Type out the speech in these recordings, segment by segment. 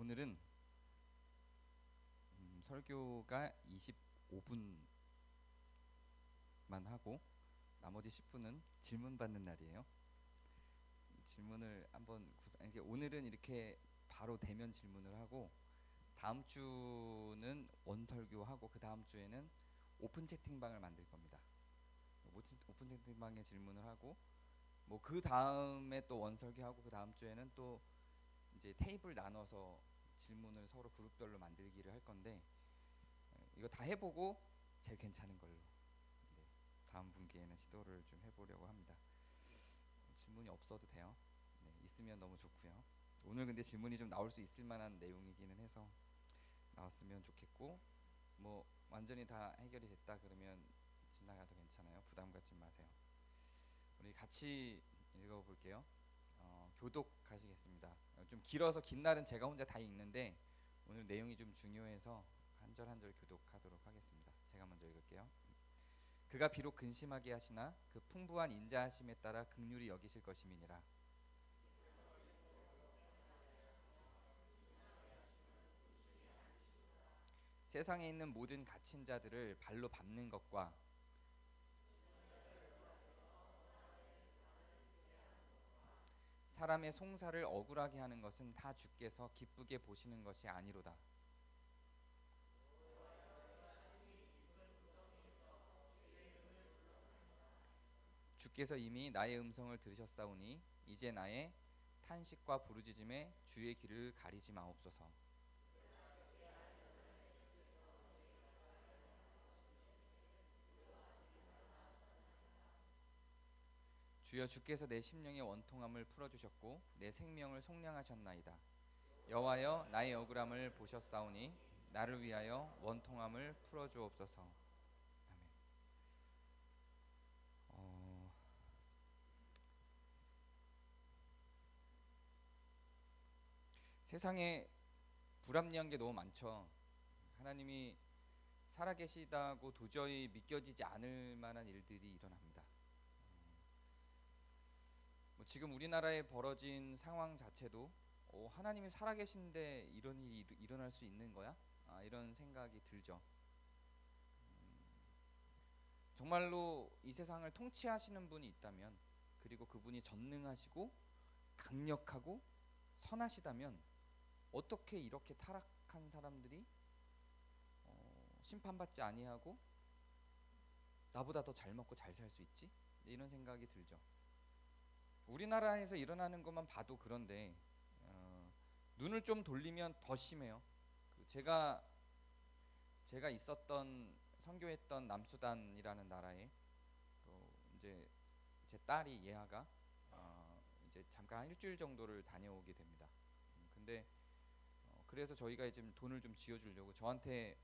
오늘은 설교가 25분만 하고 나머지 10분은 질문 받는 날이에요. 질문을 한번 오늘은 이렇게 바로 대면 질문을 하고 다음 주는 원설교하고 그 다음 주에는 오픈 채팅방을 만들 겁니다. 오픈 채팅방에 질문을 하고 뭐 그 다음에 또 원설교하고 그 다음 주에는 또 이제 테이블 나눠서 질문을 서로 그룹별로 만들기를 할 건데 이거 다 해보고 제일 괜찮은 걸로 다음 분기에는 시도를 좀 해보려고 합니다. 질문이 없어도 돼요. 네, 있으면 너무 좋고요. 오늘 근데 질문이 좀 나올 수 있을 만한 내용이기는 해서 나왔으면 좋겠고 뭐 완전히 다 해결이 됐다 그러면 지나가도 괜찮아요. 부담 갖지 마세요. 우리 같이 읽어볼게요. 교독하시겠습니다. 좀 길어서 긴 날은 제가 혼자 다 읽는데 오늘 내용이 좀 중요해서 한 절 한 절 교독하도록 하겠습니다. 제가 먼저 읽을게요. 그가 비록 근심하게 하시나 그 풍부한 인자하심에 따라 긍휼히 여기실 것임이니라. 세상에 있는 모든 갇힌 자들을 발로 밟는 것과 사람의 송사를 억울하게 하는 것은 다 주께서 기쁘게 보시는 것이 아니로다. 주께서 이미 나의 음성을 들으셨사오니 이제 나의 탄식과 부르짖음에 주의 귀를 가리지 마옵소서. 주여 주께서 내 심령의 원통함을 풀어주셨고 내 생명을 속량하셨나이다. 여호와여 나의 억울함을 보셨사오니 나를 위하여 원통함을 풀어주옵소서. 아멘. 세상에 불합리한 게 너무 많죠. 하나님이 살아계시다고 도저히 믿겨지지 않을 만한 일들이 일어납니다. 뭐 지금 우리나라에 벌어진 상황 자체도 하나님이 살아계신데 이런 일이 일어날 수 있는 거야? 이런 생각이 들죠. 정말로 이 세상을 통치하시는 분이 있다면, 그리고 그분이 전능하시고 강력하고 선하시다면 어떻게 이렇게 타락한 사람들이 심판받지 아니하고 나보다 더 잘 먹고 잘 살 수 있지? 이런 생각이 들죠. 우리나라에서 일어나는 것만 봐도 그런데 눈을 좀 돌리면 더 심해요. 제가 있었던 선교했던 남수단이라는 나라에 이제 제 딸이 예하가 이제 잠깐 한 일주일 정도를 다녀오게 됩니다. 근데 그래서 저희가 이제 돈을 좀 지어주려고 저한테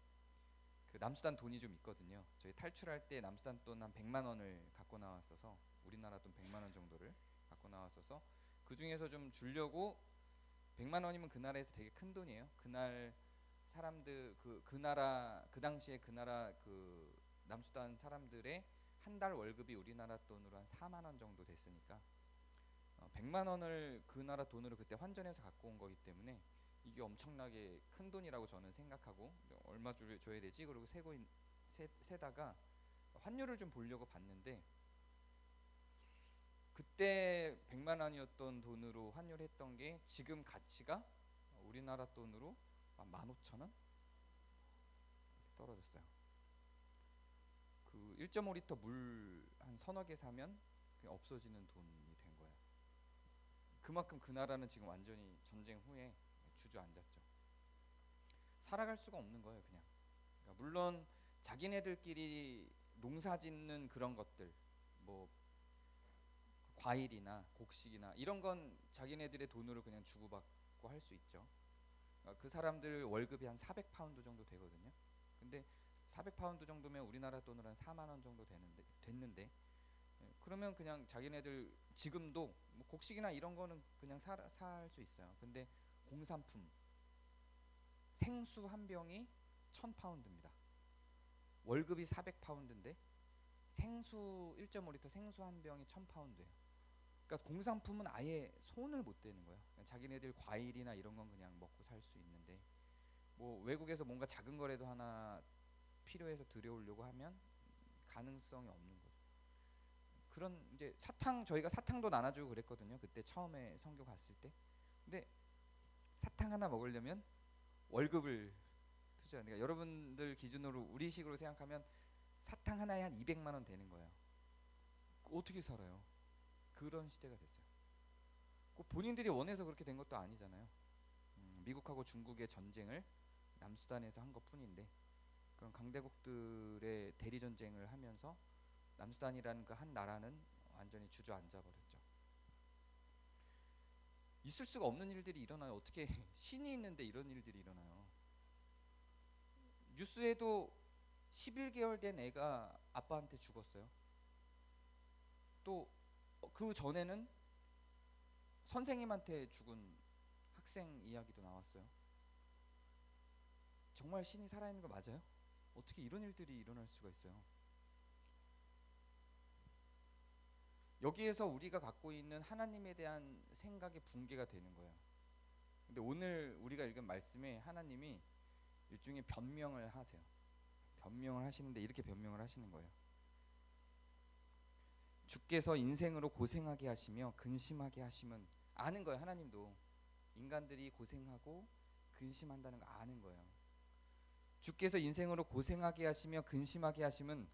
그 남수단 돈이 좀 있거든요. 저희 탈출할 때 남수단 돈 한 100만 원을 갖고 나왔어서 우리나라 돈 100만 원 정도를 갖고 나왔어서 그 중에서 좀 주려고 100만 원이면 그 나라에서 되게 큰 돈이에요. 그날 사람들 그 나라 그 당시에 그 나라 그 남수단 사람들의 한 달 월급이 우리나라 돈으로 한 4만 원 정도 됐으니까 100만 원을 그 나라 돈으로 그때 환전해서 갖고 온 거기 때문에 이게 엄청나게 큰 돈이라고 저는 생각하고 얼마 줘야 되지? 그러고 세다가 환율을 좀 보려고 봤는데 그때 100만 원이었던 돈으로 환율했던 게 지금 가치가 우리나라 돈으로 한 15,000원 떨어졌어요. 그 1.5리터 물 한 서너 개 사면 그냥 없어지는 돈이 된 거예요. 그만큼 그 나라는 지금 완전히 전쟁 후에 주저앉았죠. 살아갈 수가 없는 거예요, 그냥. 그러니까 물론 자기네들끼리 농사 짓는 그런 것들, 뭐 과일이나 곡식이나 이런 건 자기네들의 돈으로 그냥 주고받고 할 수 있죠. 그러니까 그 사람들 월급이 한 400파운드 정도 되거든요. 근데 400파운드 정도면 우리나라 돈으로 한 4만 원 정도 됐는데 그러면 그냥 자기네들 지금도 뭐 곡식이나 이런 거는 그냥 살 수 있어요. 근데 공산품 생수 한 병이 1000파운드입니다. 월급이 400파운드인데 생수 1.5리터 생수 한 병이 1000파운드예요. 그러니까 공산품은 아예 손을 못 대는 거예요. 그냥 자기네들 과일이나 이런 건 그냥 먹고 살 수 있는데, 뭐 외국에서 뭔가 작은 거라도 하나 필요해서 들여오려고 하면 가능성이 없는 거죠. 그런 이제 사탕, 저희가 사탕도 나눠주고 그랬거든요. 그때 처음에 선교 갔을 때. 근데 사탕 하나 먹으려면 월급을 투자. 그러니까 여러분들 기준으로 우리식으로 생각하면 사탕 하나에 한 200만 원 되는 거예요. 어떻게 살아요? 그런 시대가 됐어요. 꼭 본인들이 원해서 그렇게 된 것도 아니잖아요. 미국하고 중국의 전쟁을 남수단에서 한 것뿐인데, 그런 강대국들의 대리 전쟁을 하면서 남수단이라는 그 한 나라는 완전히 주저앉아 버렸죠. 있을 수가 없는 일들이 일어나요. 어떻게 신이 있는데 이런 일들이 일어나요. 뉴스에도 11개월 된 애가 아빠한테 죽었어요. 또 그 전에는 선생님한테 죽은 학생 이야기도 나왔어요. 정말 신이 살아있는 거 맞아요? 어떻게 이런 일들이 일어날 수가 있어요? 여기에서 우리가 갖고 있는 하나님에 대한 생각의 붕괴가 되는 거예요. 근데 오늘 우리가 읽은 말씀에 하나님이 일종의 변명을 하세요. 변명을 하시는데 이렇게 변명을 하시는 거예요. 주께서 인생으로 고생하게 하시며 근심하게 하심은, 아는 거예요. 하나님도 인간들이 고생하고 근심한다는 거 아는 거예요. 주께서 인생으로 고생하게 하시며 근심하게 하심은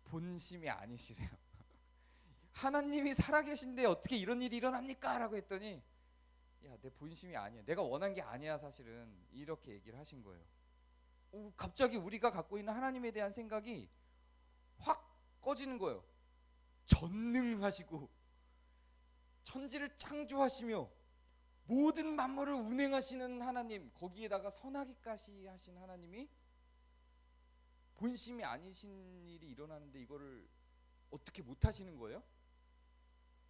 본심이 아니시래요. 하나님이 살아계신데 어떻게 이런 일이 일어납니까? 라고 했더니, 야, 내 본심이 아니야, 내가 원한 게 아니야 사실은, 이렇게 얘기를 하신 거예요. 갑자기 우리가 갖고 있는 하나님에 대한 생각이 확 꺼지는 거예요. 전능하시고 천지를 창조하시며 모든 만물을 운행하시는 하나님, 거기에다가 선하기까지 하신 하나님이 본심이 아니신 일이 일어나는데 이거를 어떻게 못하시는 거예요?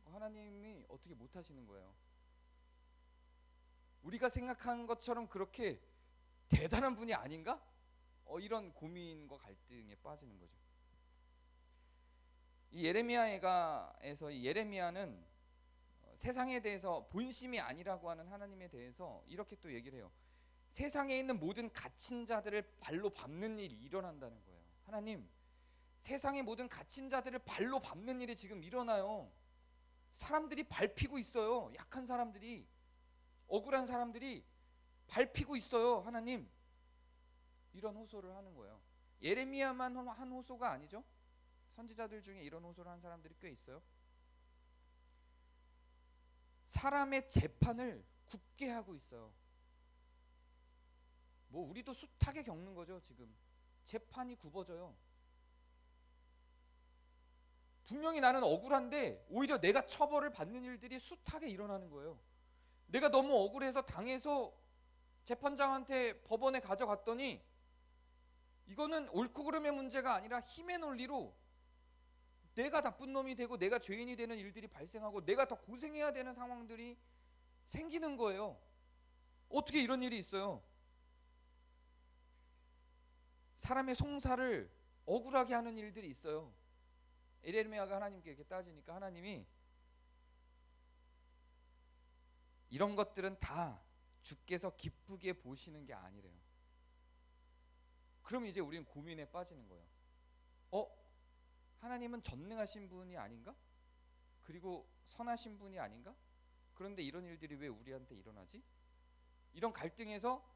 하나님이 어떻게 못하시는 거예요? 우리가 생각한 것처럼 그렇게 대단한 분이 아닌가? 이런 고민과 갈등에 빠지는 거죠. 이 예레미야에서 이 예레미야는 세상에 대해서 본심이 아니라고 하는 하나님에 대해서 이렇게 또 얘기를 해요. 세상에 있는 모든 갇힌 자들을 발로 밟는 일이 일어난다는 거예요. 하나님, 세상의 모든 갇힌 자들을 발로 밟는 일이 지금 일어나요. 사람들이 밟히고 있어요. 약한 사람들이, 억울한 사람들이 밟히고 있어요. 하나님, 이런 호소를 하는 거예요. 예레미야만 한 호소가 아니죠. 선지자들 중에 이런 호소를 한 사람들이 꽤 있어요. 사람의 재판을 굽게 하고 있어요. 뭐 우리도 숱하게 겪는 거죠. 지금 재판이 굽어져요. 분명히 나는 억울한데 오히려 내가 처벌을 받는 일들이 숱하게 일어나는 거예요. 내가 너무 억울해서 당해서 재판장한테 법원에 가져갔더니 이거는 옳고 그름의 문제가 아니라 힘의 논리로 내가 나쁜 놈이 되고 내가 죄인이 되는 일들이 발생하고 내가 더 고생해야 되는 상황들이 생기는 거예요. 어떻게 이런 일이 있어요? 사람의 송사를 억울하게 하는 일들이 있어요. 예레미야가 하나님께 이렇게 따지니까 하나님이 이런 것들은 다 주께서 기쁘게 보시는 게 아니래요. 그럼 이제 우리는 고민에 빠지는 거예요. 하나님은 전능하신 분이 아닌가? 그리고 선하신 분이 아닌가? 그런데 이런 일들이 왜 우리한테 일어나지? 이런 갈등에서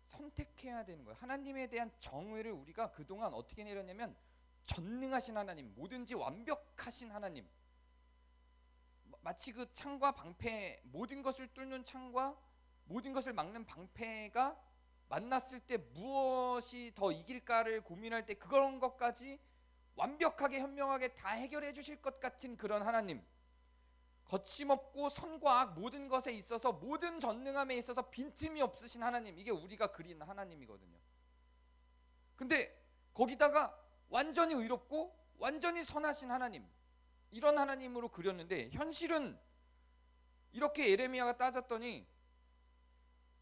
선택해야 되는 거예요. 하나님에 대한 정의를 우리가 그동안 어떻게 내렸냐면, 전능하신 하나님, 뭐든지 완벽하신 하나님, 마치 그 창과 방패, 모든 것을 뚫는 창과 모든 것을 막는 방패가 만났을 때 무엇이 더 이길까를 고민할 때 그런 것까지 완벽하게 현명하게 다 해결해 주실 것 같은 그런 하나님, 거침없고 선과 악 모든 것에 있어서 모든 전능함에 있어서 빈틈이 없으신 하나님, 이게 우리가 그린 하나님이거든요. 근데 거기다가 완전히 의롭고 완전히 선하신 하나님, 이런 하나님으로 그렸는데 현실은 이렇게 예레미야가 따졌더니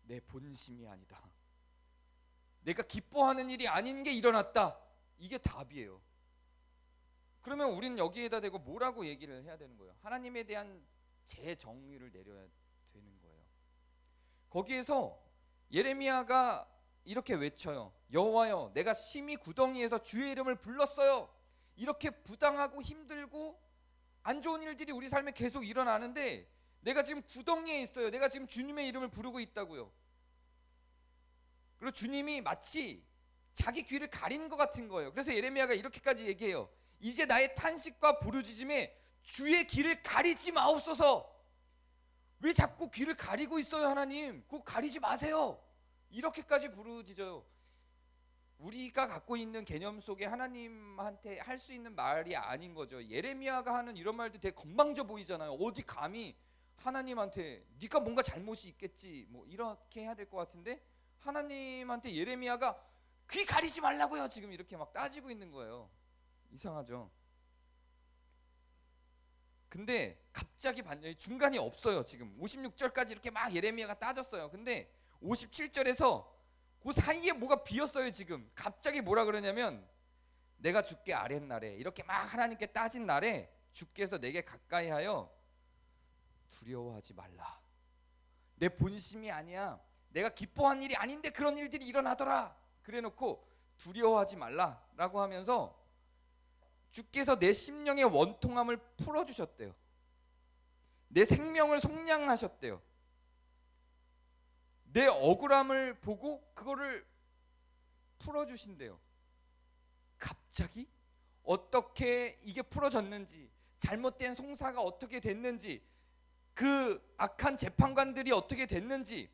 내 본심이 아니다, 내가 기뻐하는 일이 아닌 게 일어났다, 이게 답이에요. 그러면 우리는 여기에다 대고 뭐라고 얘기를 해야 되는 거예요? 하나님에 대한 재정의를 내려야 되는 거예요. 거기에서 예레미야가 이렇게 외쳐요. 여호와여, 내가 심히 구덩이에서 주의 이름을 불렀어요. 이렇게 부당하고 힘들고 안 좋은 일들이 우리 삶에 계속 일어나는데 내가 지금 구덩이에 있어요. 내가 지금 주님의 이름을 부르고 있다고요. 그리고 주님이 마치 자기 귀를 가린 것 같은 거예요. 그래서 예레미야가 이렇게까지 얘기해요. 이제 나의 탄식과 부르짖음에 주의 귀를 가리지 마옵소서. 왜 자꾸 귀를 가리고 있어요, 하나님? 그거 가리지 마세요. 이렇게까지 부르짖어요. 우리가 갖고 있는 개념 속에 하나님한테 할 수 있는 말이 아닌 거죠. 예레미야가 하는 이런 말도 되게 건방져 보이잖아요. 어디 감히 하나님한테 네가 뭔가 잘못이 있겠지 뭐 이렇게 해야 될 것 같은데 하나님한테 예레미야가 귀 가리지 말라고요 지금 이렇게 막 따지고 있는 거예요. 이상하죠. 근데 갑자기 중간이 없어요. 지금 56절까지 이렇게 막 예레미야가 따졌어요. 근데 57절에서 그 사이에 뭐가 비었어요. 지금 갑자기 뭐라 그러냐면 내가 주께 아랫날에 이렇게 막 하나님께 따진 날에 주께서 내게 가까이 하여 두려워하지 말라. 내 본심이 아니야. 내가 기뻐한 일이 아닌데 그런 일들이 일어나더라. 그래놓고 두려워하지 말라라고 하면서 주께서 내 심령의 원통함을 풀어주셨대요. 내 생명을 속량하셨대요. 내 억울함을 보고 그거를 풀어주신대요. 갑자기 어떻게 이게 풀어졌는지, 잘못된 송사가 어떻게 됐는지, 그 악한 재판관들이 어떻게 됐는지,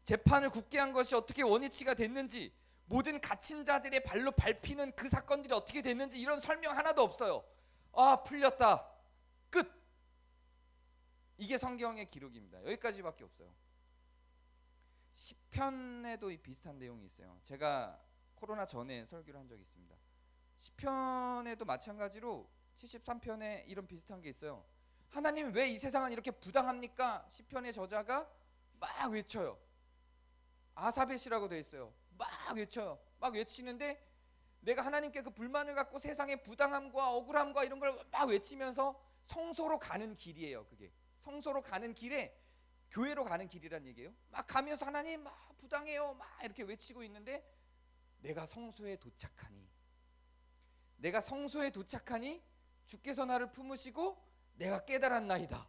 재판을 굳게 한 것이 어떻게 원위치가 됐는지, 모든 갇힌 자들의 발로 밟히는 그 사건들이 어떻게 됐는지 이런 설명 하나도 없어요. 아, 풀렸다. 끝. 이게 성경의 기록입니다. 여기까지밖에 없어요. 시편에도 비슷한 내용이 있어요. 제가 코로나 전에 설교를 한 적이 있습니다. 시편에도 마찬가지로 73편에 이런 비슷한 게 있어요. 하나님 왜 이 세상은 이렇게 부당합니까? 시편의 저자가 막 외쳐요. 아사벳이라고 되어 있어요. 막 외쳐요. 막 외치는데 내가 하나님께 그 불만을 갖고 세상의 부당함과 억울함과 이런 걸 막 외치면서 성소로 가는 길이에요. 그게 성소로 가는 길에 교회로 가는 길이란 얘기예요. 막 가면서 하나님 막 부당해요 막 이렇게 외치고 있는데 내가 성소에 도착하니 주께서 나를 품으시고 내가 깨달았나이다.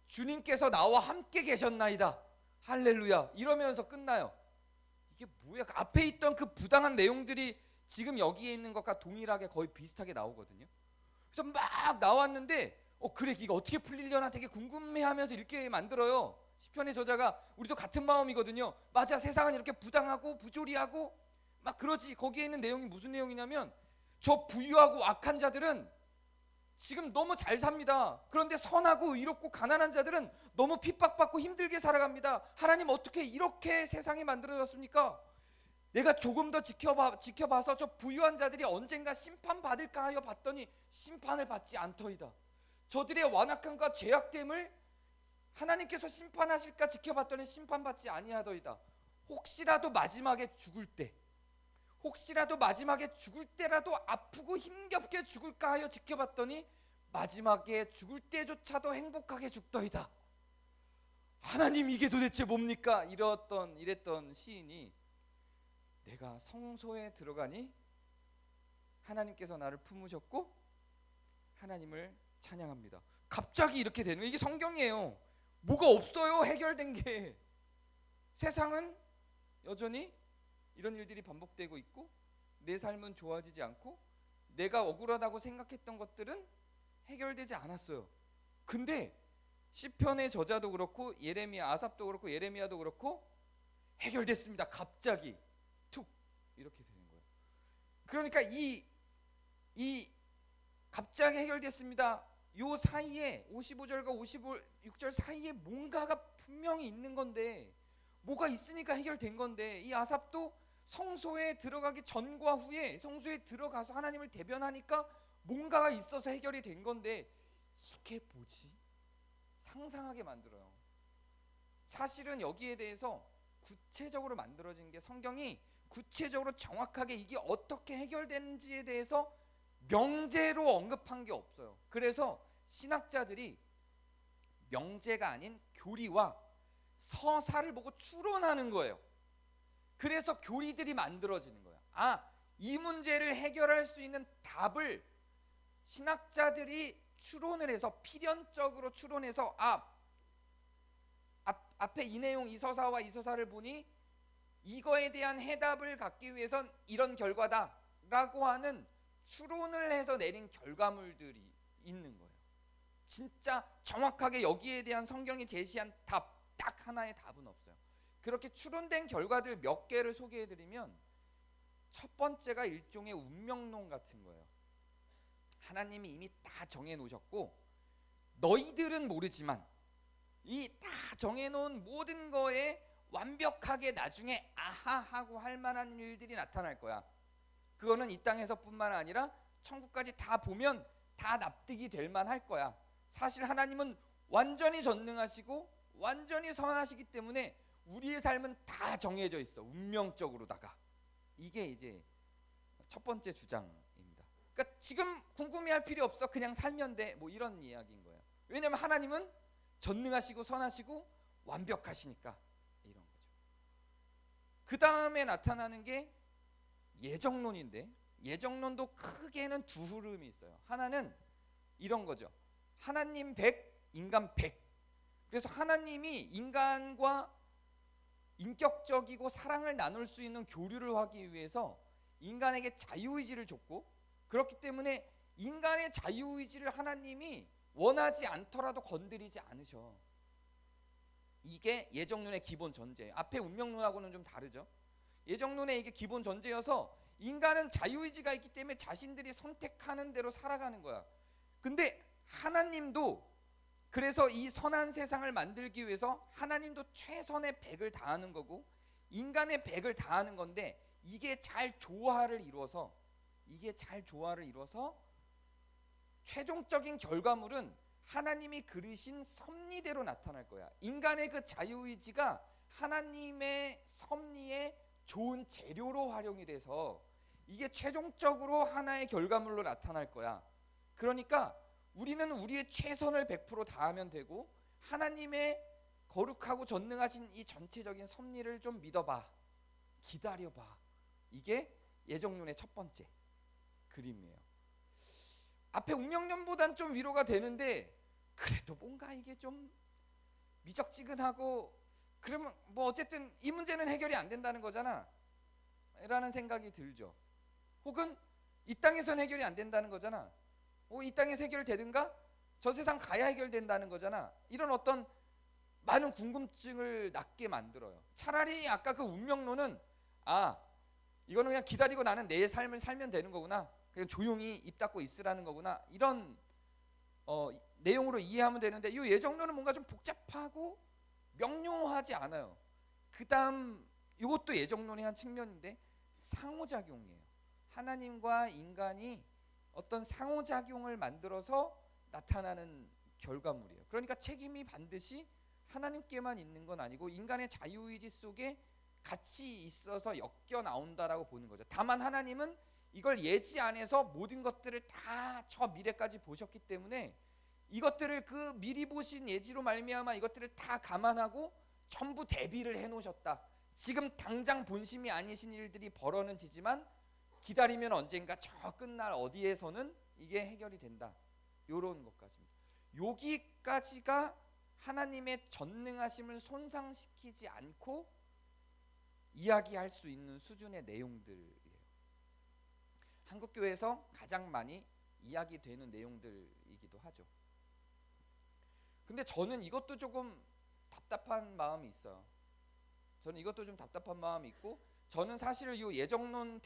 주님께서 나와 함께 계셨나이다. 할렐루야. 이러면서 끝나요. 이게 뭐야? 앞에 있던 그 부당한 내용들이 지금 여기에 있는 것과 동일하게 거의 비슷하게 나오거든요. 그래서 막 나왔는데 그래 이거 어떻게 풀리려나 되게 궁금해하면서 이렇게 만들어요. 시편의 저자가 우리도 같은 마음이거든요. 맞아, 세상은 이렇게 부당하고 부조리하고 막 그러지. 거기에 있는 내용이 무슨 내용이냐면 저 부유하고 악한 자들은 지금 너무 잘 삽니다. 그런데 선하고 의롭고 가난한 자들은 너무 핍박받고 힘들게 살아갑니다. 하나님 어떻게 이렇게 세상이 만들어졌습니까? 내가 조금 더 지켜봐서 저 부유한 자들이 언젠가 심판받을까 하여 봤더니 심판을 받지 않더이다. 저들의 완악함과 죄악됨을 하나님께서 심판하실까 지켜봤더니 심판받지 아니하더이다. 혹시라도 마지막에 죽을 때라도 아프고 힘겹게 죽을까 하여 지켜봤더니 마지막에 죽을 때조차도 행복하게 죽더이다. 하나님 이게 도대체 뭡니까? 이랬던 시인이 내가 성소에 들어가니 하나님께서 나를 품으셨고 하나님을 찬양합니다. 갑자기 이렇게 되는 거예요. 이게 성경이에요. 뭐가 없어요. 해결된 게. 세상은 여전히 이런 일들이 반복되고 있고 내 삶은 좋아지지 않고 내가 억울하다고 생각했던 것들은 해결되지 않았어요. 근데 시편의 저자도 그렇고 예레미야, 아삽도 그렇고 예레미야도 그렇고 해결됐습니다. 갑자기 툭 이렇게 되는 거예요. 그러니까 이 갑자기 해결됐습니다. 요 사이에 55절과 56절 사이에 뭔가가 분명히 있는 건데 뭐가 있으니까 해결된 건데 이 아삽도 성소에 들어가기 전과 후에 성소에 들어가서 하나님을 대변하니까 뭔가가 있어서 해결이 된 건데 이게 뭐지? 상상하게 만들어요. 사실은 여기에 대해서 구체적으로 만들어진 게 성경이 구체적으로 정확하게 이게 어떻게 해결되는지에 대해서 명제로 언급한 게 없어요. 그래서 신학자들이 명제가 아닌 교리와 서사를 보고 추론하는 거예요. 그래서 교리들이 만들어지는 거야. 이 문제를 해결할 수 있는 답을 신학자들이 추론을 해서 필연적으로 추론해서 앞에 이 내용 이 서사와 이 서사를 보니 이거에 대한 해답을 갖기 위해선 이런 결과다라고 하는 추론을 해서 내린 결과물들이 있는 거예요. 진짜 정확하게 여기에 대한 성경이 제시한 답 딱 하나의 답은 없어요. 그렇게 추론된 결과들 몇 개를 소개해드리면 첫 번째가 일종의 운명론 같은 거예요. 하나님이 이미 다 정해놓으셨고 너희들은 모르지만 이 다 정해놓은 모든 거에 완벽하게 나중에 아하하고 할 만한 일들이 나타날 거야. 그거는 이 땅에서뿐만 아니라 천국까지 다 보면 다 납득이 될 만할 거야. 사실 하나님은 완전히 전능하시고 완전히 선하시기 때문에 우리의 삶은 다 정해져 있어. 운명적으로다가. 이게 이제 첫 번째 주장입니다. 그러니까 지금 궁금해할 필요 없어. 그냥 살면 돼. 뭐 이런 이야기인 거예요. 왜냐하면 하나님은 전능하시고 선하시고 완벽하시니까 이런 거죠. 그 다음에 나타나는 게 예정론인데 예정론도 크게는 두 흐름이 있어요. 하나는 이런 거죠. 하나님 100, 인간 100. 그래서 하나님이 인간과 인격적이고 사랑을 나눌 수 있는 교류를 하기 위해서 인간에게 자유의지를 줬고 그렇기 때문에 인간의 자유의지를 하나님이 원하지 않더라도 건드리지 않으셔. 이게 예정론의 기본 전제예요. 앞에 운명론하고는 좀 다르죠. 예정론의 이게 기본 전제여서 인간은 자유의지가 있기 때문에 자신들이 선택하는 대로 살아가는 거야. 근데 하나님도 그래서 이 선한 세상을 만들기 위해서 하나님도 최선의 100을 다하는 거고 인간의 100을 다하는 건데 이게 잘 조화를 이루어서 최종적인 결과물은 하나님이 그리신 섭리대로 나타날 거야. 인간의 그 자유의지가 하나님의 섭리의 좋은 재료로 활용이 돼서 이게 최종적으로 하나의 결과물로 나타날 거야. 그러니까 우리는 우리의 최선을 100% 다하면 되고 하나님의 거룩하고 전능하신 이 전체적인 섭리를 좀 믿어봐. 기다려봐. 이게 예정론의 첫 번째 그림이에요. 앞에 운명론보단 좀 위로가 되는데 그래도 뭔가 이게 좀 미적지근하고 그러면 뭐 어쨌든 이 문제는 해결이 안 된다는 거잖아 라는 생각이 들죠. 혹은 이 땅에선 해결이 안 된다는 거잖아. 이 땅에서 해결되든가 저 세상 가야 해결된다는 거잖아. 이런 어떤 많은 궁금증을 낳게 만들어요. 차라리 아까 그 운명론은 이거는 그냥 기다리고 나는 내 삶을 살면 되는 거구나. 그냥 조용히 입 닫고 있으라는 거구나. 이런 내용으로 이해하면 되는데 이 예정론은 뭔가 좀 복잡하고 명료하지 않아요. 그 다음 이것도 예정론의 한 측면인데 상호작용이에요. 하나님과 인간이 어떤 상호작용을 만들어서 나타나는 결과물이에요. 그러니까 책임이 반드시 하나님께만 있는 건 아니고 인간의 자유의지 속에 같이 있어서 엮여 나온다라고 보는 거죠. 다만 하나님은 이걸 예지 안에서 모든 것들을 다 저 미래까지 보셨기 때문에 이것들을 그 미리 보신 예지로 말미암아 이것들을 다 감안하고 전부 대비를 해놓으셨다. 지금 당장 본심이 아니신 일들이 벌어지지만 기다리면 언젠가 저 끝날 어디에서는 이게 해결이 된다. 요런 것까지입니다. 여기까지가 하나님의 전능하심을 손상시키지 않고 이야기할 수 있는 수준의 내용들이에요. 한국교회에서 가장 많이 이야기되는 내용들이기도 하죠. 근데 저는 이것도 조금 답답한 마음이 있어요. 저는 이것도 좀 답답한 마음이 있고 저는 사실 이 예정론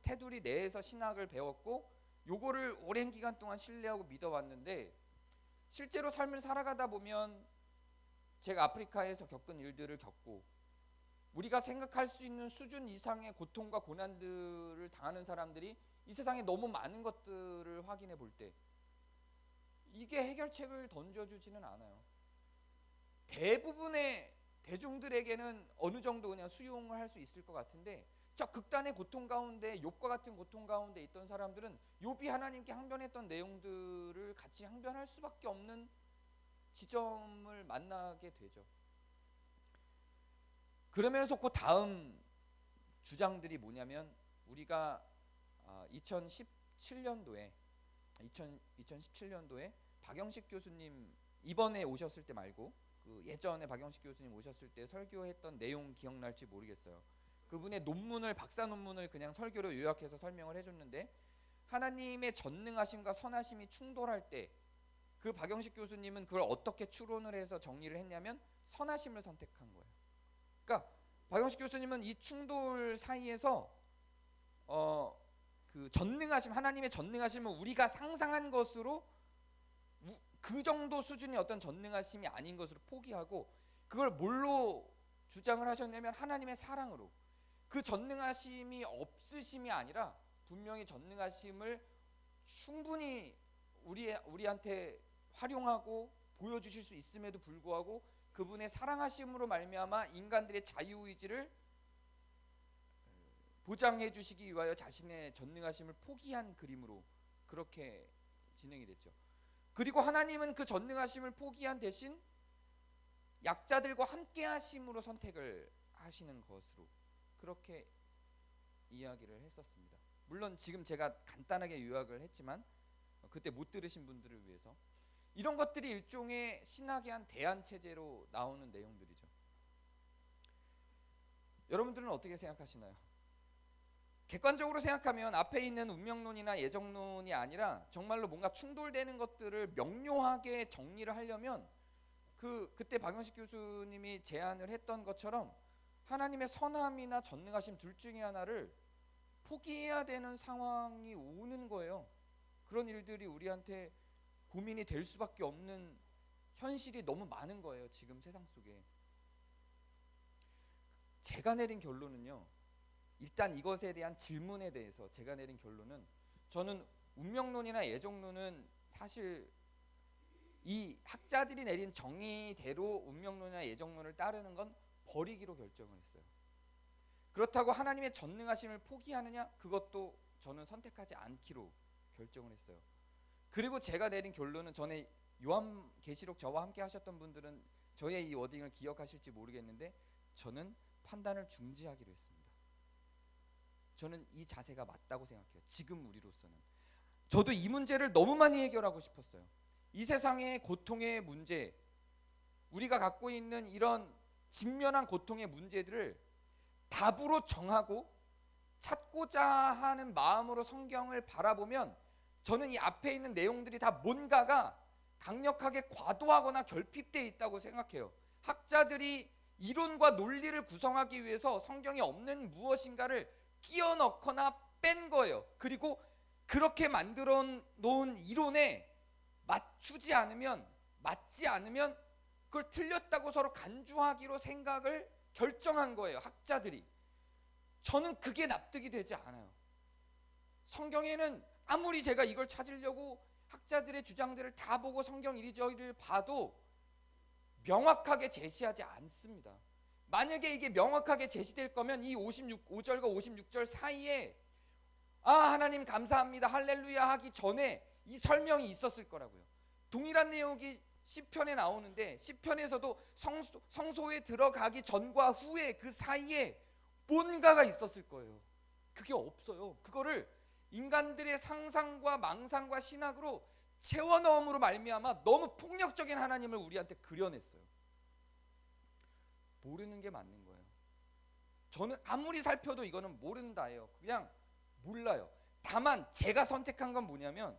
테두리 내에서 신학을 배웠고 요거를 오랜 기간 동안 신뢰하고 믿어왔는데 실제로 삶을 살아가다 보면 제가 아프리카에서 겪은 일들을 겪고 우리가 생각할 수 있는 수준 이상의 고통과 고난들을 당하는 사람들이 이 세상에 너무 많은 것들을 확인해 볼 때 이게 해결책을 던져주지는 않아요. 대부분의 대중들에게는 어느 정도 그냥 수용을 할 수 있을 것 같은데 저 극단의 고통 가운데, 욥과 같은 고통 가운데 있던 사람들은 욥이 하나님께 항변했던 내용들을 같이 항변할 수밖에 없는 지점을 만나게 되죠. 그러면서 그 다음 주장들이 뭐냐면, 우리가 2017년도에 박영식 교수님 이번에 오셨을 때 말고 그 예전에 박영식 교수님 오셨을 때 설교했던 내용 기억날지 모르겠어요. 그분의 논문을, 박사 논문을 그냥 설교로 요약해서 설명을 해줬는데, 하나님의 전능하심과 선하심이 충돌할 때 그 박영식 교수님은 그걸 어떻게 추론을 해서 정리를 했냐면 선하심을 선택한 거예요. 그러니까 박영식 교수님은 이 충돌 사이에서 그 전능하심, 하나님의 전능하심은 우리가 상상한 것으로 그 정도 수준의 어떤 전능하심이 아닌 것으로 포기하고, 그걸 뭘로 주장을 하셨냐면 하나님의 사랑으로, 그 전능하심이 없으심이 아니라 분명히 전능하심을 충분히 우리한테 활용하고 보여주실 수 있음에도 불구하고 그분의 사랑하심으로 말미암아 인간들의 자유의지를 보장해 주시기 위하여 자신의 전능하심을 포기한 그림으로 그렇게 진행이 됐죠. 그리고 하나님은 그 전능하심을 포기한 대신 약자들과 함께 하심으로 선택을 하시는 것으로 그렇게 이야기를 했었습니다. 물론 지금 제가 간단하게 요약을 했지만 그때 못 들으신 분들을 위해서, 이런 것들이 일종의 신학의 한 대안 체제로 나오는 내용들이죠. 여러분들은 어떻게 생각하시나요? 객관적으로 생각하면 앞에 있는 운명론이나 예정론이 아니라 정말로 뭔가 충돌되는 것들을 명료하게 정리를 하려면 그때 박영식 교수님이 제안을 했던 것처럼 하나님의 선함이나 전능하심 둘 중에 하나를 포기해야 되는 상황이 오는 거예요. 그런 일들이 우리한테 고민이 될 수밖에 없는 현실이 너무 많은 거예요, 지금 세상 속에. 제가 내린 결론은요, 일단 이것에 대한 질문에 대해서 제가 내린 결론은, 저는 운명론이나 예정론은 사실 이 학자들이 내린 정의대로 운명론이나 예정론을 따르는 건 버리기로 결정을 했어요. 그렇다고 하나님의 전능하심을 포기하느냐? 그것도 저는 선택하지 않기로 결정을 했어요. 그리고 제가 내린 결론은, 전에 요한계시록 저와 함께 하셨던 분들은 저의 이 워딩을 기억하실지 모르겠는데, 저는 판단을 중지하기로 했습니다. 저는 이 자세가 맞다고 생각해요. 지금 우리로서는. 저도 이 문제를 너무 많이 해결하고 싶었어요. 이 세상의 고통의 문제, 우리가 갖고 있는 이런 직면한 고통의 문제들을 답으로 정하고 찾고자 하는 마음으로 성경을 바라보면, 저는 이 앞에 있는 내용들이 다 뭔가가 강력하게 과도하거나 결핍되어 있다고 생각해요. 학자들이 이론과 논리를 구성하기 위해서 성경에 없는 무엇인가를 끼워 넣거나 뺀 거예요. 그리고 그렇게 만들어 놓은 이론에 맞지 않으면 그걸 틀렸다고 서로 간주하기로 생각을 결정한 거예요, 학자들이. 저는 그게 납득이 되지 않아요. 성경에는 아무리 제가 이걸 찾으려고 학자들의 주장들을 다 보고 성경 이리저리를 봐도 명확하게 제시하지 않습니다. 만약에 이게 명확하게 제시될 거면 이 5절과 56절 사이에 하나님 감사합니다 할렐루야 하기 전에 이 설명이 있었을 거라고요. 동일한 내용이 시편에 나오는데, 시편에서도 성소에 들어가기 전과 후에 그 사이에 뭔가가 있었을 거예요. 그게 없어요. 그거를 인간들의 상상과 망상과 신학으로 채워넣음으로 말미암아 너무 폭력적인 하나님을 우리한테 그려냈어요. 모르는 게 맞는 거예요. 저는 아무리 살펴도 이거는 모른다예요. 그냥 몰라요. 다만 제가 선택한 건 뭐냐면,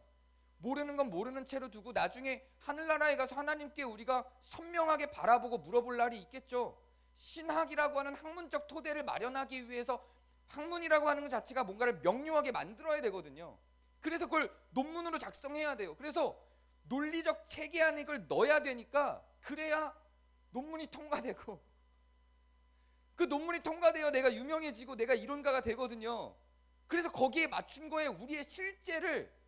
모르는 건 모르는 채로 두고 나중에 하늘나라에 가서 하나님께 우리가 선명하게 바라보고 물어볼 날이 있겠죠. 신학이라고 하는 학문적 토대를 마련하기 위해서 학문이라고 하는 것 자체가 뭔가를 명료하게 만들어야 되거든요. 그래서 그걸 논문으로 작성해야 돼요. 그래서 논리적 체계 안에 그걸 넣어야 되니까, 그래야 논문이 통과되고, 그 논문이 통과되어 내가 유명해지고 내가 이론가가 되거든요. 그래서 거기에 맞춘 거에 우리의 실제를,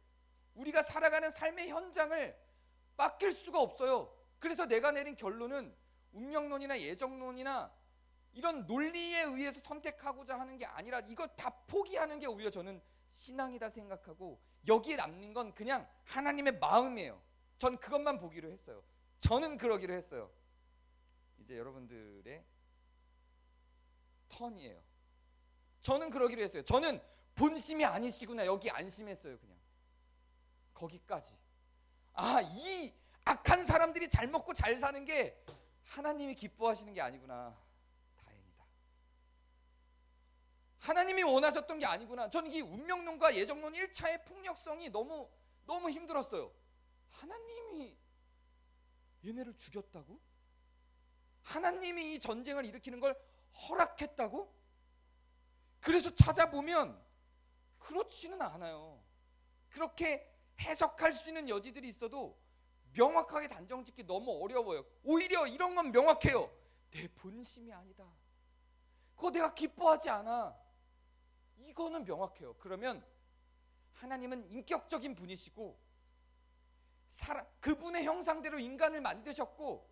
우리가 살아가는 삶의 현장을 맡길 수가 없어요. 그래서 내가 내린 결론은 운명론이나 예정론이나 이런 논리에 의해서 선택하고자 하는 게 아니라 이걸 다 포기하는 게 오히려 저는 신앙이다 생각하고, 여기에 남는 건 그냥 하나님의 마음이에요. 전 그것만 보기로 했어요. 저는 그러기로 했어요. 이제 여러분들의 턴이에요. 저는 그러기로 했어요. 저는 본심이 아니시구나, 여기 안심했어요. 그냥 거기까지. 이 악한 사람들이 잘 먹고 잘 사는 게 하나님이 기뻐하시는 게 아니구나. 다행이다. 하나님이 원하셨던 게 아니구나. 저는 이 운명론과 예정론 1차의 폭력성이 너무 힘들었어요. 하나님이 얘네를 죽였다고? 하나님이 이 전쟁을 일으키는 걸 허락했다고? 그래서 찾아보면 그렇지는 않아요. 그렇게 해석할 수 있는 여지들이 있어도 명확하게 단정짓기 너무 어려워요. 오히려 이런 건 명확해요. 내 본심이 아니다. 그거 내가 기뻐하지 않아. 이거는 명확해요. 그러면 하나님은 인격적인 분이시고 그분의 형상대로 인간을 만드셨고,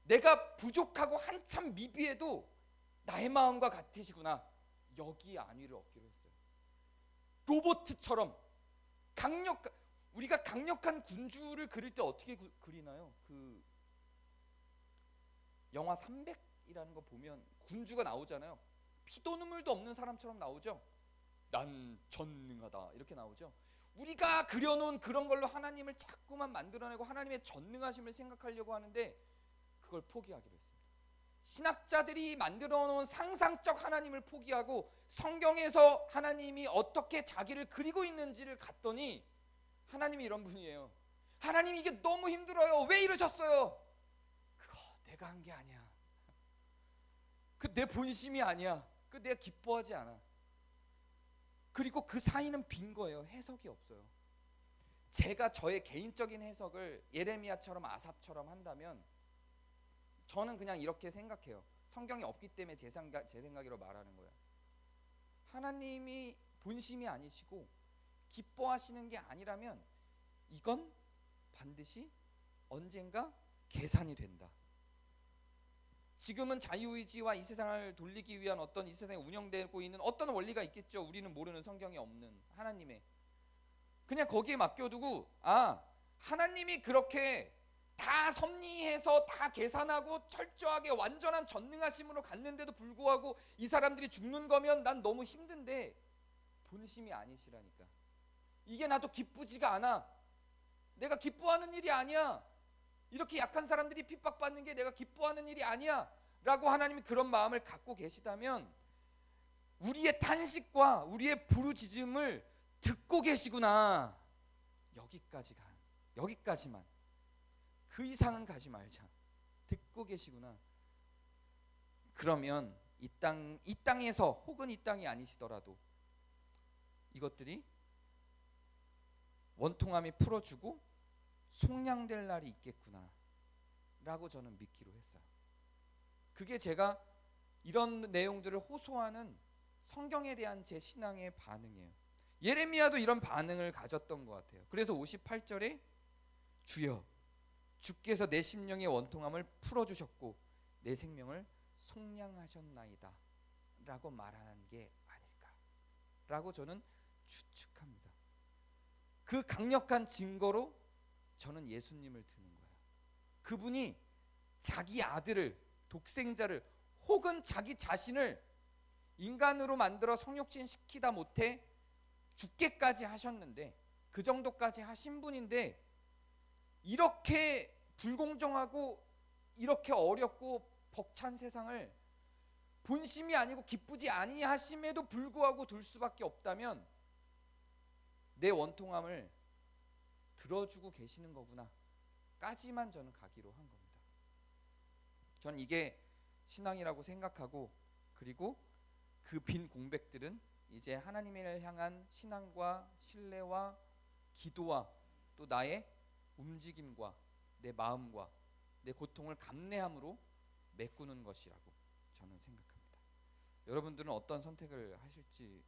내가 부족하고 한참 미비해도 나의 마음과 같으시구나, 여기 안위를 얻기로 했어요. 로보트처럼 우리가 강력한 군주를 그릴 때 어떻게 그리나요? 그 영화 300이라는 거 보면 군주가 나오잖아요. 피도 눈물도 없는 사람처럼 나오죠. 난 전능하다 이렇게 나오죠. 우리가 그려놓은 그런 걸로 하나님을 자꾸만 만들어내고 하나님의 전능하심을 생각하려고 하는데 그걸 포기하기로 했습니다. 신학자들이 만들어놓은 상상적 하나님을 포기하고 성경에서 하나님이 어떻게 자기를 그리고 있는지를 갔더니 하나님이 이런 분이에요. 하나님이 이게 너무 힘들어요. 왜 이러셨어요? 그거 내가 한 게 아니야. 그 내 본심이 아니야. 그 내가 기뻐하지 않아. 그리고 그 사이는 빈 거예요. 해석이 없어요. 제가 저의 개인적인 해석을 예레미야처럼 아삽처럼 한다면 저는 그냥 이렇게 생각해요. 성경이 없기 때문에 제 생각으로 말하는 거예요. 하나님이 본심이 아니시고 기뻐하시는 게 아니라면 이건 반드시 언젠가 계산이 된다. 지금은 자유의지와 이 세상을 돌리기 위한 어떤 이 세상에 운영되고 있는 어떤 원리가 있겠죠. 우리는 모르는, 성경에 없는 하나님의. 그냥 거기에 맡겨두고 하나님이 그렇게 다 섭리해서 다 계산하고 철저하게 완전한 전능하심으로 갔는데도 불구하고 이 사람들이 죽는 거면 난 너무 힘든데 본심이 아니시라니까. 이게 나도 기쁘지가 않아. 내가 기뻐하는 일이 아니야. 이렇게 약한 사람들이 핍박받는 게 내가 기뻐하는 일이 아니야 라고 하나님이 그런 마음을 갖고 계시다면 우리의 탄식과 우리의 부르짖음을 듣고 계시구나. 여기까지만. 그 이상은 가지 말자. 듣고 계시구나. 그러면 이 땅에서 혹은 이 땅이 아니시더라도 이것들이 원통함이 풀어주고 속량될 날이 있겠구나 라고 저는 믿기로 했어요. 그게 제가 이런 내용들을 호소하는 성경에 대한 제 신앙의 반응이에요. 예레미야도 이런 반응을 가졌던 것 같아요. 그래서 58절에 주여 주께서 내 심령의 원통함을 풀어주셨고 내 생명을 속량하셨나이다 라고 말하는 게 아닐까 라고 저는 추측합니다. 그 강력한 증거로 저는 예수님을 드는 거예요. 그분이 자기 아들을, 독생자를 혹은 자기 자신을 인간으로 만들어 성육신 시키다 못해 죽게까지 하셨는데, 그 정도까지 하신 분인데 이렇게 불공정하고 이렇게 어렵고 벅찬 세상을 본심이 아니고 기쁘지 아니하심에도 불구하고 둘 수밖에 없다면 내 원통함을 들어주고 계시는 거구나 까지만 저는 가기로 한 겁니다. 저는 이게 신앙이라고 생각하고, 그리고 그 빈 공백들은 이제 하나님을 향한 신앙과 신뢰와 기도와 또 나의 움직임과 내 마음과 내 고통을 감내함으로 메꾸는 것이라고 저는 생각합니다. 여러분들은 어떤 선택을 하실지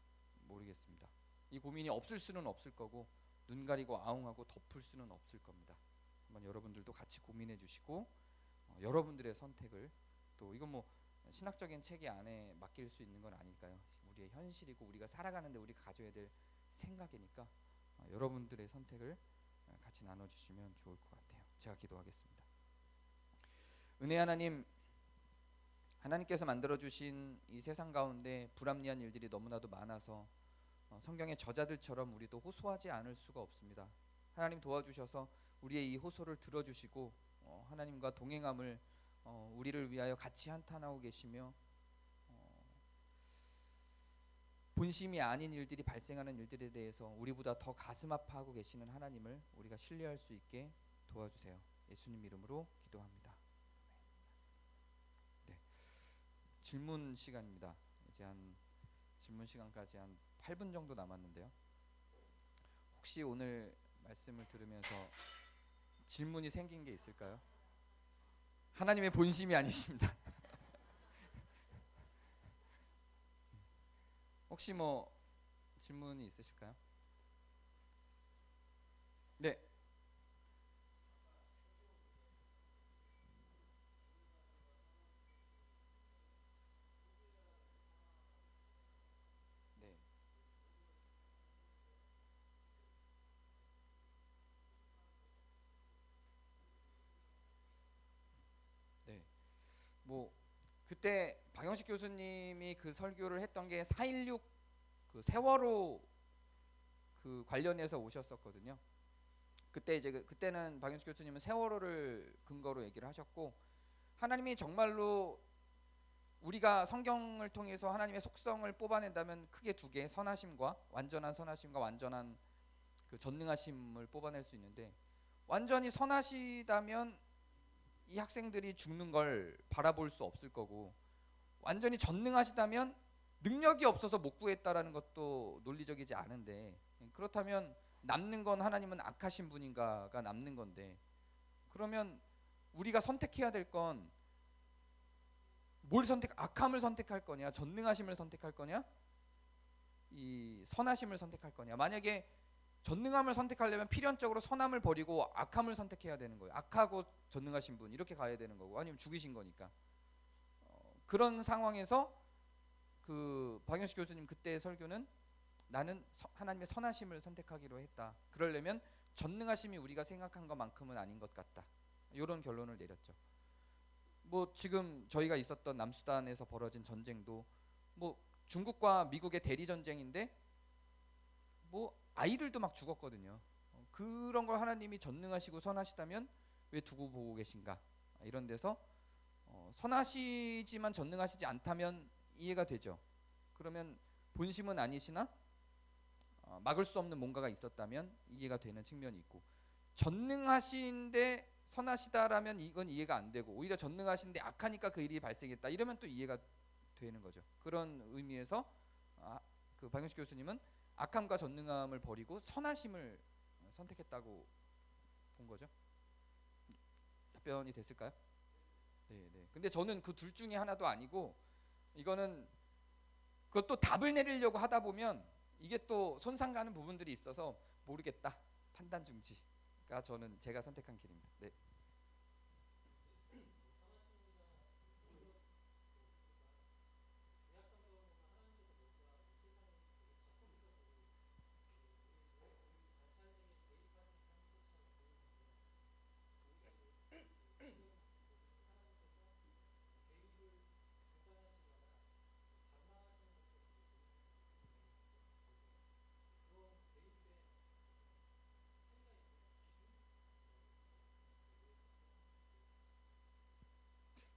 모르겠습니다. 이 고민이 없을 수는 없을 거고 눈 가리고 아웅하고 덮을 수는 없을 겁니다. 한번 여러분들도 같이 고민해 주시고 여러분들의 선택을, 또 이건 뭐 신학적인 체계 안에 맡길 수 있는 건 아닐까요? 우리의 현실이고 우리가 살아가는데 우리가 가져야 될 생각이니까 여러분들의 선택을 같이 나눠주시면 좋을 것 같아요. 제가 기도하겠습니다. 은혜 하나님, 하나님께서 만들어주신 이 세상 가운데 불합리한 일들이 너무나도 많아서 성경의 저자들처럼 우리도 호소하지 않을 수가 없습니다. 하나님 도와주셔서 우리의 이 호소를 들어주시고 하나님과 동행함을 우리를 위하여 같이 한탄하고 계시며 본심이 아닌 일들이 발생하는 일들에 대해서 우리보다 더 가슴 아파하고 계시는 하나님을 우리가 신뢰할 수 있게 도와주세요. 예수님 이름으로 기도합니다. 네, 질문 시간입니다. 이제 한 질문 시간까지 한 8분 정도 남았는데요. 혹시 오늘 말씀을 들으면서 질문이 생긴 게 있을까요? 하나님의 본심이 아니십니다. 혹시 뭐 질문이 있으실까요? 네. 네. 네. 뭐 그때 박영식 교수님이 그 설교를 했던 게 4.16 그 세월호 그 관련해서 오셨었거든요. 그때 이제 그때는 박영식 교수님은 세월호를 근거로 얘기를 하셨고, 하나님이 정말로 우리가 성경을 통해서 하나님의 속성을 뽑아낸다면 크게 두 개, 선하심과 완전한 선하심과 완전한 그 전능하심을 뽑아낼 수 있는데, 완전히 선하시다면 이 학생들이 죽는 걸 바라볼 수 없을 거고, 완전히 전능하시다면 능력이 없어서 못 구했다라는 것도 논리적이지 않은데, 그렇다면 남는 건 하나님은 악하신 분인가가 남는 건데, 그러면 우리가 선택해야 될 건 뭘 악함을 선택할 거냐, 전능하심을 선택할 거냐, 이 선하심을 선택할 거냐. 만약에 전능함을 선택하려면 필연적으로 선함을 버리고 악함을 선택해야 되는 거예요. 악하고 전능하신 분 이렇게 가야 되는 거고, 아니면 죽이신 거니까. 그런 상황에서 그 박영식 교수님 그때의 설교는 나는 하나님의 선하심을 선택하기로 했다. 그러려면 전능하심이 우리가 생각한 것만큼은 아닌 것 같다. 이런 결론을 내렸죠. 뭐 지금 저희가 있었던 남수단에서 벌어진 전쟁도 뭐 중국과 미국의 대리 전쟁인데 뭐 아이들도 막 죽었거든요. 그런 걸 하나님이 전능하시고 선하시다면 왜 두고 보고 계신가? 이런 데서 선하시지만 전능하시지 않다면 이해가 되죠. 그러면 본심은 아니시나 막을 수 없는 뭔가가 있었다면 이해가 되는 측면이 있고, 전능하신데 선하시다라면 이건 이해가 안 되고, 오히려 전능하신데 악하니까 그 일이 발생했다 이러면 또 이해가 되는 거죠. 그런 의미에서 그 박영식 교수님은 악함과 전능함을 버리고 선하심을 선택했다고 본 거죠. 답변이 됐을까요? 네, 네. 근데 저는 그 둘 중에 하나도 아니고, 이거는 그것도 답을 내리려고 하다 보면 이게 또 손상 가는 부분들이 있어서 모르겠다, 판단 중지가 저는 제가 선택한 길입니다. 네.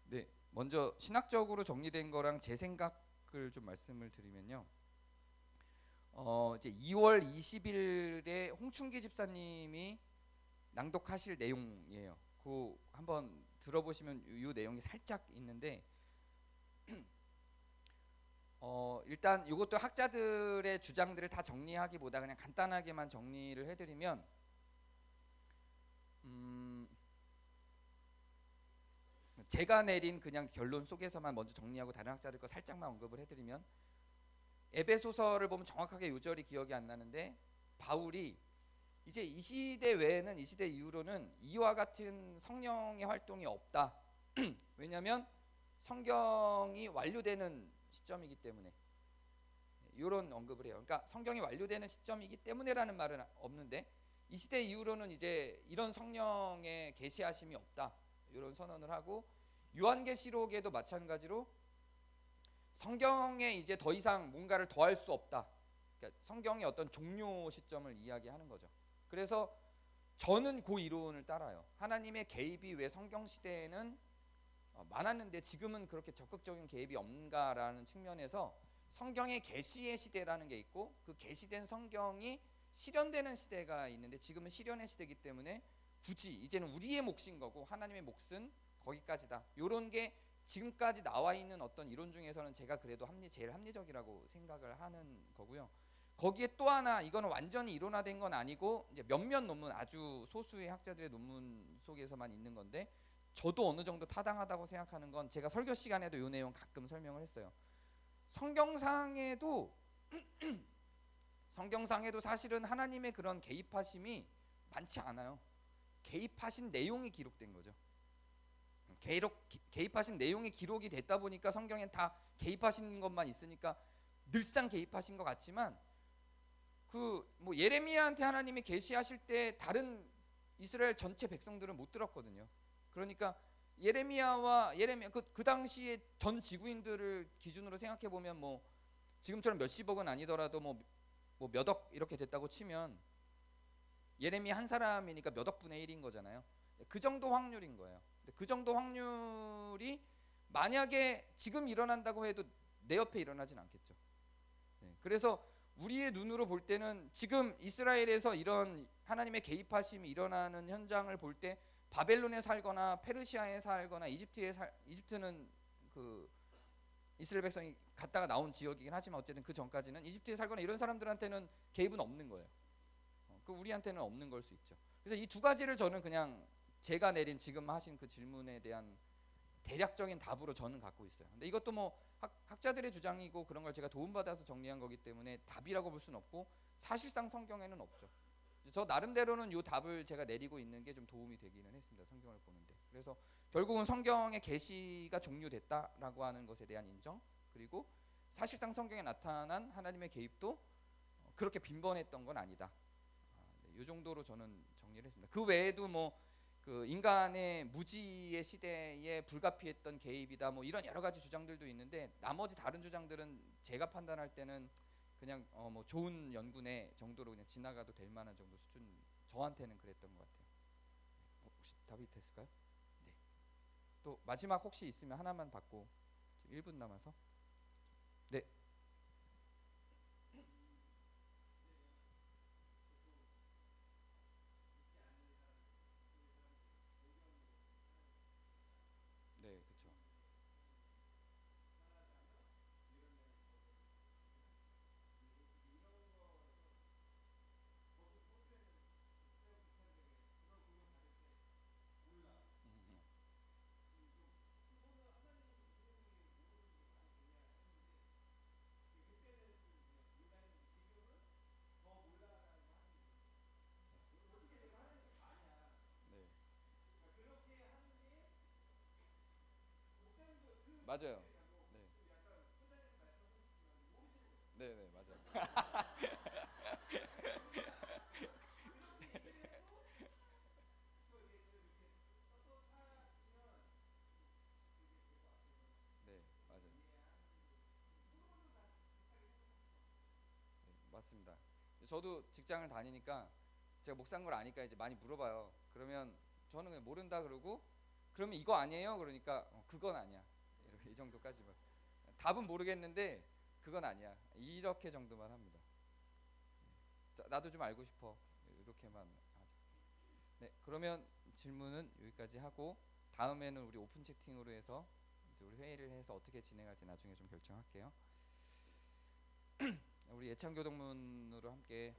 네, 먼저 신학적으로 정리된 거랑 제 생각을 좀 말씀을 드리면요. 이제 2월 20일에 홍춘기 집사님이 낭독하실 내용이에요. 그 한번 들어보시면 이 내용이 살짝 있는데, 일단 이것도 학자들의 주장들을 다 정리하기보다 그냥 간단하게만 정리를 해드리면, 제가 내린 그냥 결론 속에서만 먼저 정리하고 다른 학자들 거 살짝만 언급을 해드리면, 에베소서를 보면 정확하게 요절이 기억이 안 나는데, 바울이 이제 이 시대 외에는, 이 시대 이후로는 이와 같은 성령의 활동이 없다. 왜냐하면 성경이 완료되는 시점이기 때문에 이런 언급을 해요. 그러니까 성경이 완료되는 시점이기 때문에라는 말은 없는데 이 시대 이후로는 이제 이런 성령의 계시하심이 없다 이런 선언을 하고, 요한계시록에도 마찬가지로 성경에 이제 더 이상 뭔가를 더할 수 없다. 그러니까 성경의 어떤 종료 시점을 이야기하는 거죠. 그래서 저는 그 이론을 따라요. 하나님의 개입이 왜 성경 시대에는 많았는데 지금은 그렇게 적극적인 개입이 없는가라는 측면에서 성경의 계시의 시대라는 게 있고, 그 계시된 성경이 실현되는 시대가 있는데 지금은 실현의 시대이기 때문에 굳이 이제는 우리의 몫인 거고 하나님의 몫은 거기까지다. 이런 게 지금까지 나와 있는 어떤 이론 중에서는 제가 그래도 제일 합리적이라고 생각을 하는 거고요. 거기에 또 하나, 이거는 완전히 이론화된 건 아니고 이제 몇몇 논문, 아주 소수의 학자들의 논문 속에서만 있는 건데, 저도 어느 정도 타당하다고 생각하는 건, 제가 설교 시간에도 이 내용 가끔 설명을 했어요. 성경상에도 성경상에도 사실은 하나님의 그런 개입하심이 많지 않아요. 개입하신 내용이 기록된 거죠. 개입하신 내용이 기록이 됐다 보니까 성경엔 다 개입하신 것만 있으니까 늘상 개입하신 것 같지만, 그 뭐 예레미야한테 하나님이 계시하실 때 다른 이스라엘 전체 백성들은 못 들었거든요. 그러니까 예레미야 그 당시에 전 지구인들을 기준으로 생각해 보면 뭐 지금처럼 몇십억은 아니더라도 뭐 몇억 이렇게 됐다고 치면 예레미야 한 사람이니까 몇억 분의 1인 거잖아요. 그 정도 확률인 거예요. 그 정도 확률이 만약에 지금 일어난다고 해도 내 옆에 일어나진 않겠죠. 그래서 우리의 눈으로 볼 때는 지금 이스라엘에서 이런 하나님의 개입하심이 일어나는 현장을 볼 때 바벨론에 살거나 페르시아에 살거나 이집트는 그 이스라엘 백성이 갔다가 나온 지역이긴 하지만 어쨌든 그 전까지는 이집트에 살거나 이런 사람들한테는 개입은 없는 거예요. 그 우리한테는 없는 걸 수 있죠. 그래서 이 두 가지를 저는 그냥 제가 내린 지금 하신 그 질문에 대한 대략적인 답으로 저는 갖고 있어요. 근데 이것도 뭐 학자들의 주장이고 그런 걸 제가 도움받아서 정리한 거기 때문에 답이라고 볼 수는 없고 사실상 성경에는 없죠. 저 나름대로는 이 답을 제가 내리고 있는 게 좀 도움이 되기는 했습니다. 성경을 보는데. 그래서 결국은 성경의 계시가 종료됐다라고 하는 것에 대한 인정, 그리고 사실상 성경에 나타난 하나님의 개입도 그렇게 빈번했던 건 아니다. 이 정도로 저는 정리를 했습니다. 그 외에도 뭐 그 인간의 무지의 시대에 불가피했던 개입이다 뭐 이런 여러 가지 주장들도 있는데, 나머지 다른 주장들은 제가 판단할 때는 그냥 뭐 좋은 연구네 정도로 그냥 지나가도 될 만한 정도 수준, 저한테는 그랬던 것 같아요. 혹시 답이 됐을까요? 네. 또 마지막 혹시 있으면 하나만 받고, 지금 1분 남아서. 네. 네, 그렇죠. 네, 맞아요. 네, 네, 네, 맞아요. 네, 맞아요. 네, 맞습니다. 저도 직장을 다니니까 제가 목사인 걸 아니까 이제 많이 물어봐요. 그러면 저는 그냥 모른다 그러고, 그러면 이거 아니에요? 그러니까 그건 아니야. 이렇게 이 정도까지만. 답은 모르겠는데 그건 아니야. 이렇게 정도만 합니다. 나도 좀 알고 싶어. 이렇게만 하죠. 네, 그러면 질문은 여기까지 하고 다음에는 우리 오픈 채팅으로 해서 이제 우리 회의를 해서 어떻게 진행할지 나중에 좀 결정할게요. 우리 예창교동문으로 함께